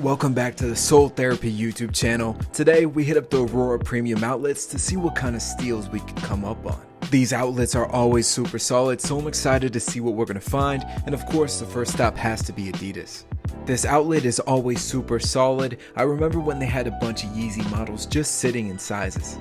Welcome back to the Soul Therapy YouTube channel. Today we hit up the Aurora Premium outlets to see what kind of steals we can come up on. These outlets are always super solid, so I'm excited to see what we're going to find, and of course the first stop has to be Adidas. This outlet is always super solid. I remember when they had a bunch of Yeezy models just sitting in sizes.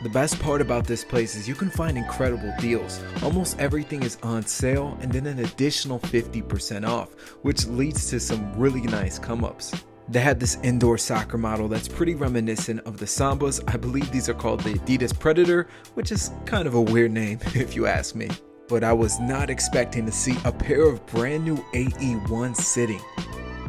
The best part about this place is you can find incredible deals. Almost everything is on sale and then an additional 50% off, which leads to some really nice come-ups. They had this indoor soccer model that's pretty reminiscent of the Sambas. I believe these are called the Adidas Predator, which is kind of a weird name if you ask me. But I was not expecting to see a pair of brand new AE1’s sitting.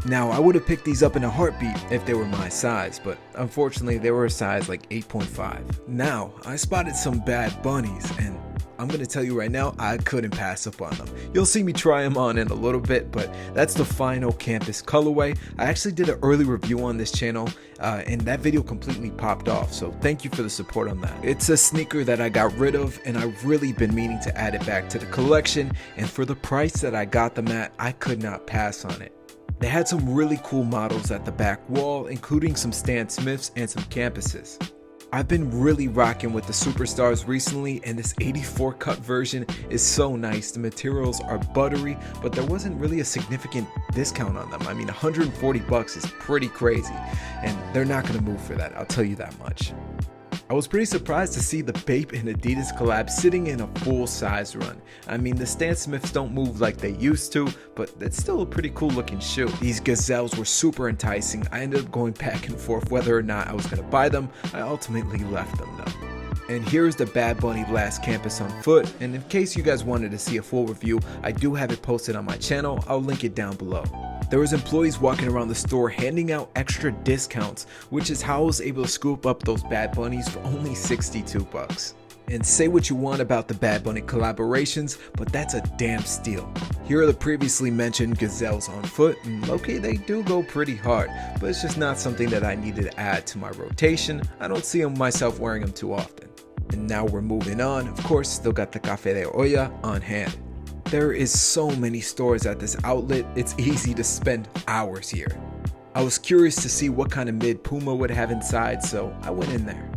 Now, I would have picked these up in a heartbeat if they were my size, but unfortunately they were a size like 8.5. Now, I spotted some Bad Bunnies, and I'm going to tell you right now, I couldn't pass up on them. You'll see me try them on in a little bit, but that's the final campus colorway. I actually did an early review on this channel, and that video completely popped off, so thank you for the support on that. It's a sneaker that I got rid of, and I've really been meaning to add it back to the collection, and for the price that I got them at, I could not pass on it. They had some really cool models at the back wall, including some Stan Smiths and some campuses. I've been really rocking with the Superstars recently, and this 84 cut version is so nice. The materials are buttery, but there wasn't really a significant discount on them. I mean, 140 bucks is pretty crazy, and they're not going to move for that, I'll tell you that much. I was pretty surprised to see the Bape and Adidas collab sitting in a full size run. I mean, the Stan Smiths don't move like they used to, but that's still a pretty cool looking shoe. These gazelles were super enticing. I ended up going back and forth whether or not I was going to buy them. I ultimately left them though. And here's the Bad Bunny Last Campus on foot, and in case you guys wanted to see a full review, I do have it posted on my channel. I'll link it down below. There was employees walking around the store handing out extra discounts, which is how I was able to scoop up those Bad Bunnies for only 62 bucks. And say what you want about the Bad Bunny collaborations, but that's a damn steal. Here are the previously mentioned gazelles on foot, and okay, they do go pretty hard, but it's just not something that I needed to add to my rotation. I don't see myself wearing them too often. And now we're moving on. Of course, still got the Café de Olla on hand. There is so many stores at this outlet, it's easy to spend hours here. I was curious to see what kind of mid Puma would have inside, so I went in there.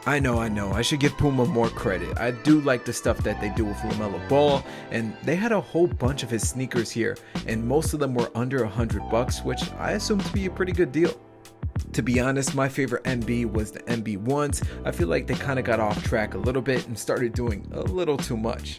I know, I should give Puma more credit. I do like the stuff that they do with LaMelo Ball, and they had a whole bunch of his sneakers here, and most of them were under 100 bucks, which I assume to be a pretty good deal. To be honest, my favorite MB was the MB1’s. I feel like they kind of got off track a little bit and started doing a little too much.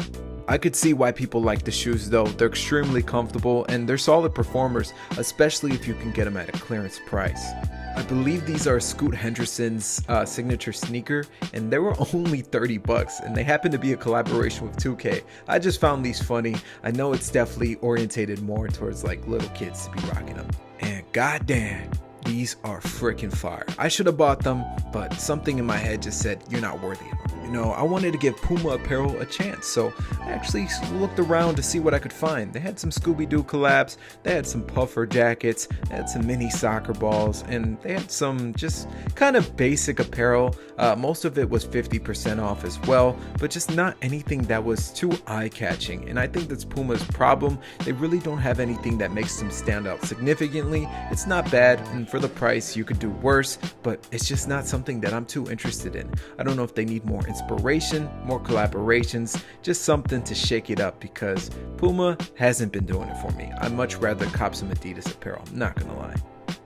I could see why people like the shoes though. They're extremely comfortable and they're solid performers, especially if you can get them at a clearance price. I believe these are Scoot Henderson's signature sneaker, and they were only 30 bucks, and they happen to be a collaboration with 2K. I just found these funny. I know it's definitely orientated more towards like little kids to be rocking them. And goddamn, these are freaking fire. I should have bought them, but something in my head just said you're not worthy of them. You know, I wanted to give Puma apparel a chance, so I actually looked around to see what I could find. They had some Scooby-Doo collabs, they had some puffer jackets, they had some mini soccer balls, and they had some just kind of basic apparel. Most of it was 50% off as well, but just not anything that was too eye-catching, and I think that's Puma's problem. They really don't have anything that makes them stand out significantly. It's not bad, and for the price you could do worse, but it's just not something that I'm too interested in. I don't know if they need more inspiration, more collaborations, just something to shake it up, because Puma hasn't been doing it for me. I'd much rather cop some Adidas apparel, I'm not gonna lie.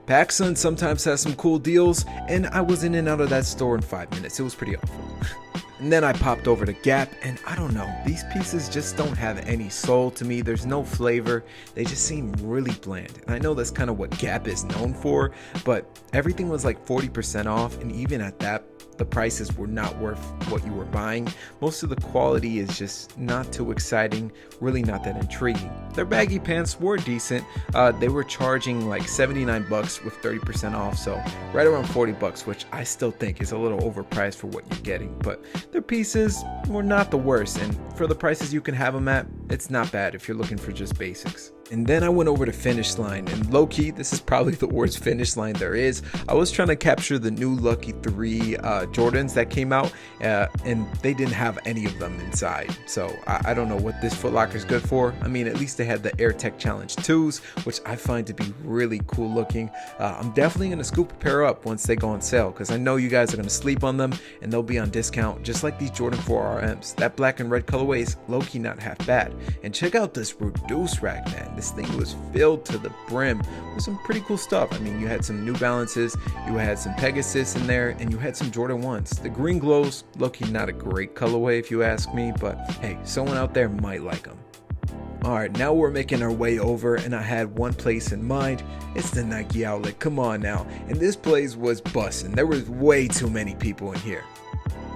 PacSun sometimes has some cool deals, and I was in and out of that store in 5 minutes. It was pretty awful. And then I popped over to Gap, and I don't know, these pieces just don't have any soul to me. There's no flavor. They just seem really bland. And I know that's kind of what Gap is known for, but everything was like 40% off, and even at that, the prices were not worth what you were buying. Most of the quality is just not too exciting, really not that intriguing. Their baggy pants were decent. They were charging like 79 bucks with 30% off, so right around 40 bucks, which I still think is a little overpriced for what you're getting, but their pieces were not the worst, and for the prices you can have them at, It's not bad if you're looking for just basics. And then I went over to Finish Line, and low-key, this is probably the worst Finish Line there is. I was trying to capture the new Lucky 3 Jordans that came out, and they didn't have any of them inside. So I don't know what this Foot Locker is good for. I mean, at least they had the Air Tech Challenge 2s, which I find to be really cool looking. I'm definitely going to scoop a pair up once they go on sale, because I know you guys are going to sleep on them, and they'll be on discount, just like these Jordan 4 RMs. That black and red colorway is low-key not half bad. And check out this reduce rack, man. This thing was filled to the brim with some pretty cool stuff. I mean, you had some New Balances, you had some Pegasus in there, and you had some Jordan 1s. The green glows, low-key not a great colorway if you ask me, but hey, someone out there might like them. Alright, now we're making our way over, and I had one place in mind. It's the Nike outlet. Come on now. And this place was bussin'. There was way too many people in here.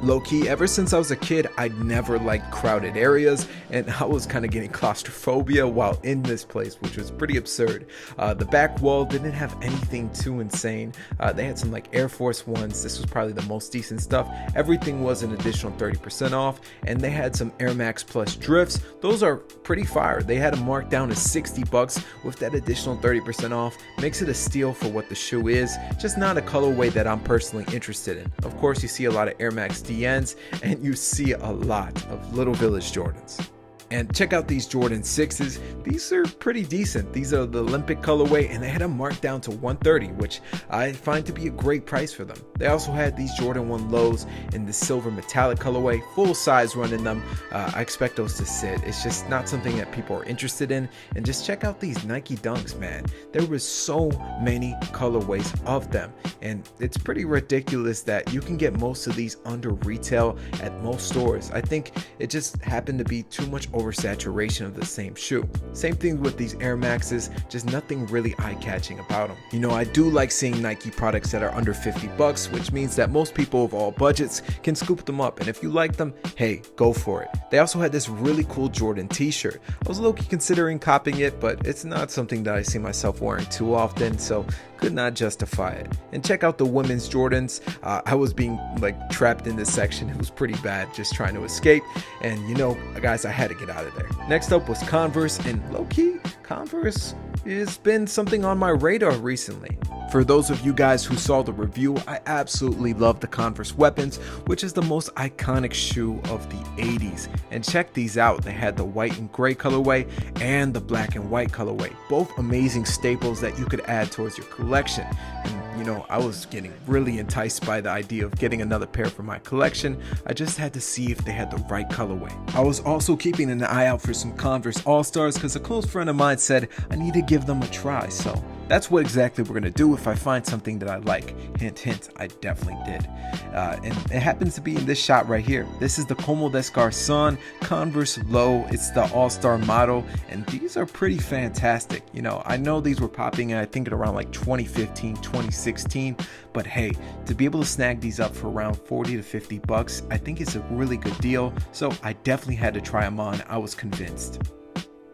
Low-key, ever since I was a kid, I'd never liked crowded areas, and I was kind of getting claustrophobia while in this place, which was pretty absurd. The back wall didn't have anything too insane. They had some like Air Force Ones. This was probably the most decent stuff. Everything was an additional 30% off, and they had some Air Max Plus drifts. Those are pretty fire. They had them marked down to $60 with that additional 30% off. Makes it a steal for what the shoe is, just not a colorway that I'm personally interested in. Of course, you see a lot of Air Max DNs, and you see a lot of Little Village Jordans. And check out these Jordan 6s. These are pretty decent. These are the Olympic colorway, and they had them marked down to $130, which I find to be a great price for them. They also had these Jordan 1 lows in the silver metallic colorway, full size run in them. I expect those to sit. It's just not something that people are interested in. And just check out these Nike Dunks, man. There was so many colorways of them, and it's pretty ridiculous that you can get most of these under retail at most stores. I think it just happened to be too much oversaturation of the same shoe. Same thing with these Air Maxes, just nothing really eye-catching about them. You know, I do like seeing Nike products that are under $50, which means that most people of all budgets can scoop them up, and if you like them, hey, go for it. They also had this really cool Jordan t-shirt. I was low-key considering copying it, but it's not something that I see myself wearing too often, so could not justify it. And check out the women's Jordans. I was being like trapped in this section. It was pretty bad, just trying to escape, and you know, guys, I had to get out of there. Next up was Converse, and low-key, Converse has been something on my radar recently. For those of you guys who saw the review, I absolutely love the Converse Weapons, which is the most iconic shoe of the 80s. And check these out. They had the white and gray colorway and the black and white colorway. Both amazing staples that you could add towards your collection. And you know, I was getting really enticed by the idea of getting another pair for my collection. I just had to see if they had the right colorway. I was also keeping an eye out for some Converse All-Stars because a close friend of mine said I need to give them a try. So that's what exactly we're going to do if I find something that I like. Hint, hint, I definitely did. And it happens to be in this shot right here. This is the Como des Garçons Converse Low. It's the All-Star model, and these are pretty fantastic. You know, I know these were popping, I think, at around like 2015, 2016, but hey, to be able to snag these up for around 40 to 50 bucks, I think it's a really good deal. So I definitely had to try them on. I was convinced.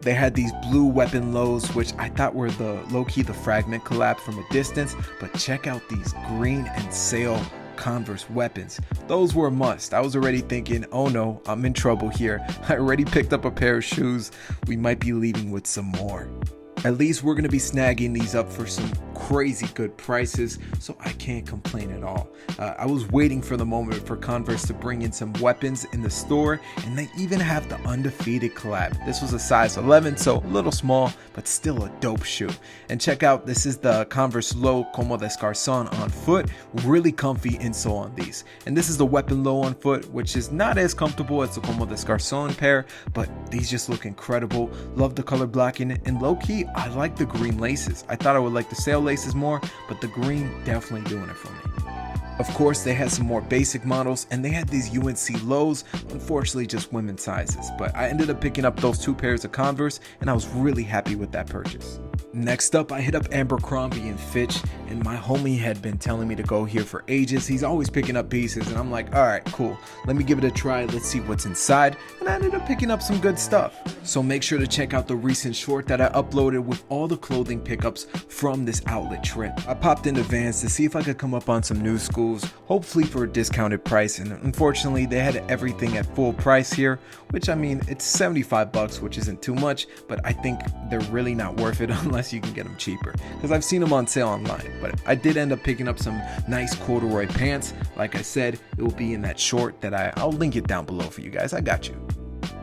They had these blue weapon lows, which I thought were the low-key the Fragment collab from a distance, but check out these green and sail Converse weapons. Those were a must. I was already thinking, oh no, I'm in trouble here. I already picked up a pair of shoes. We might be leaving with some more. At least we're going to be snagging these up for some crazy good prices, so I can't complain at all. I was waiting for the moment for Converse to bring in some weapons in the store, and they even have the Undefeated collab. This was a size 11, so a little small, but still a dope shoe. And check out, this is the Converse Low Como des Garçons on foot. Really comfy insole on these. And this is the Weapon Low on foot, which is not as comfortable as the Como des Garçons pair, but these just look incredible. Love the color blocking, and low-key, I like the green laces. I thought I would like the sail laces more, but the green definitely doing it for me. Of course, they had some more basic models, and they had these UNC lows, unfortunately just women's sizes, but I ended up picking up those two pairs of Converse, and I was really happy with that purchase. Next up, I hit up Abercrombie and Fitch, and my homie had been telling me to go here for ages. He's always picking up pieces, and I'm like, all right, cool. Let me give it a try. Let's see what's inside. And I ended up picking up some good stuff. So make sure to check out the recent short that I uploaded with all the clothing pickups from this outlet trip. I popped into Vans to see if I could come up on some new schools, hopefully for a discounted price. And unfortunately, they had everything at full price here, which I mean, it's $75, which isn't too much, but I think they're really not worth it unless you can get them cheaper, because I've seen them on sale online. But I did end up picking up some nice corduroy pants. Like I said, it will be in that short that I'll link it down below for you guys. I got you.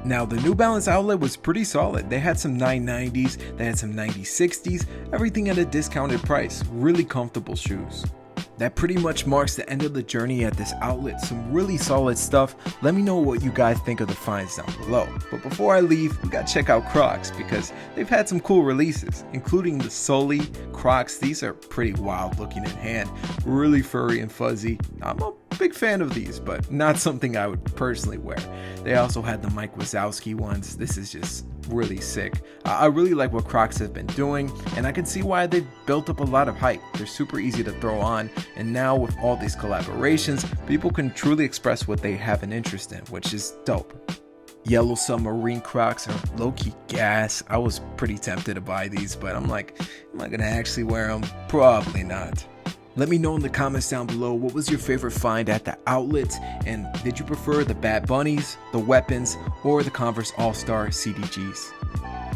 Now, the New Balance outlet was pretty solid. They had some 990s, they had some 9060s, everything at a discounted price. Really comfortable shoes. That pretty much marks the end of the journey at this outlet. Some really solid stuff. Let me know what you guys think of the finds down below. But before I leave, we gotta check out Crocs because they've had some cool releases, including the Sully Crocs. These are pretty wild looking in hand, really furry and fuzzy. I'm a big fan of these, but not something I would personally wear. They also had the Mike Wazowski ones. This is just really sick. I really like what Crocs have been doing, and I can see why they've built up a lot of hype. They're super easy to throw on, and now with all these collaborations, people can truly express what they have an interest in, which is dope. Yellow Submarine Crocs are low-key gas. I was pretty tempted to buy these, but I'm like, am I gonna actually wear them? Probably not. Let me know in the comments down below, what was your favorite find at the outlet, and did you prefer the Bad Bunnies, the Weapons, or the Converse All-Star CDGs?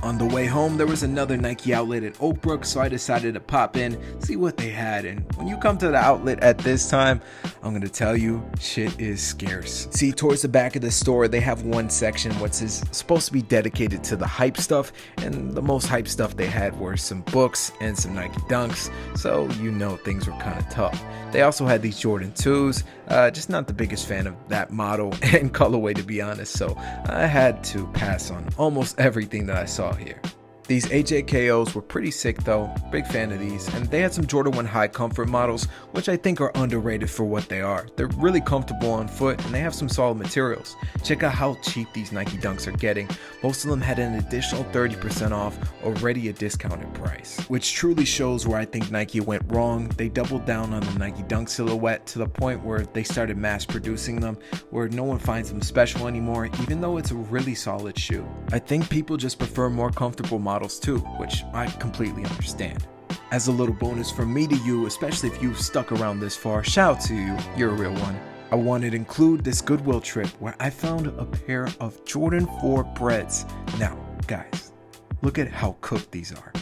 On the way home, there was another Nike outlet at Oak Brook, so I decided to pop in, see what they had. And when you come to the outlet at this time, I'm gonna tell you, shit is scarce. See, towards the back of the store, they have one section which is supposed to be dedicated to the hype stuff, and the most hype stuff they had were some books and some Nike Dunks, so you know things were kind of tough. They also had these Jordan 2s, just not the biggest fan of that model and colorway, to be honest, so I had to pass on almost everything that I saw here. These HAKOs were pretty sick though, big fan of these, and they had some Jordan 1 high comfort models, which I think are underrated for what they are. They're really comfortable on foot and they have some solid materials. Check out how cheap these Nike Dunks are getting. Most of them had an additional 30% off, already a discounted price, which truly shows where I think Nike went wrong. They doubled down on the Nike Dunk silhouette to the point where they started mass producing them, where no one finds them special anymore, even though it's a really solid shoe. I think people just prefer more comfortable models too, which I completely understand. As a little bonus from me to you, especially if you've stuck around this far, shout out to you, you're a real one. I wanted to include this Goodwill trip where I found a pair of Jordan 4 breads. Now, guys, look at how cooked these are.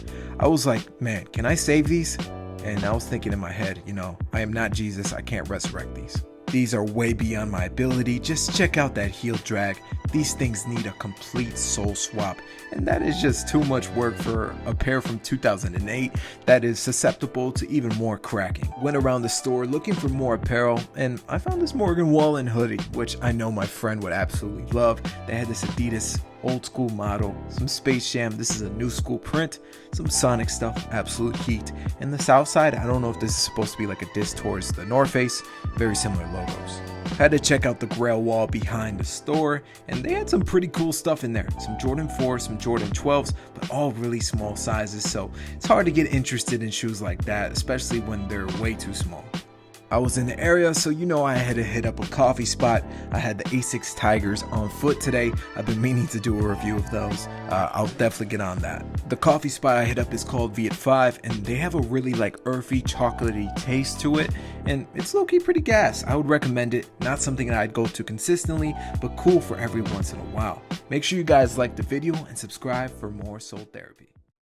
I was like, man, can I save these? And I was thinking in my head, you know, I am not Jesus, I can't resurrect these. These are way beyond my ability. Just check out that heel drag. These things need a complete sole swap, and that is just too much work for a pair from 2008 that is susceptible to even more cracking. Went around the store looking for more apparel, and I found this Morgan Wallen hoodie, which I know my friend would absolutely love. They had this Adidas old school model, some Space Jam, this is a new school print, some Sonic stuff, absolute heat. And the South Side, I don't know if this is supposed to be like a diss towards the North Face, very similar logos. Had to check out the grail wall behind the store, and they had some pretty cool stuff in there. Some Jordan 4s, some Jordan 12s, but all really small sizes, so it's hard to get interested in shoes like that, especially when they're way too small. I was in the area, so you know I had to hit up a coffee spot. I had the A6 Tigers on foot today. I've been meaning to do a review of those. I'll definitely get on that. The coffee spot I hit up is called Viet 5, and they have a really like earthy, chocolatey taste to it, and it's low-key pretty gas. I would recommend it. Not something that I'd go to consistently, but cool for every once in a while. Make sure you guys like the video and subscribe for more Soul Therapy.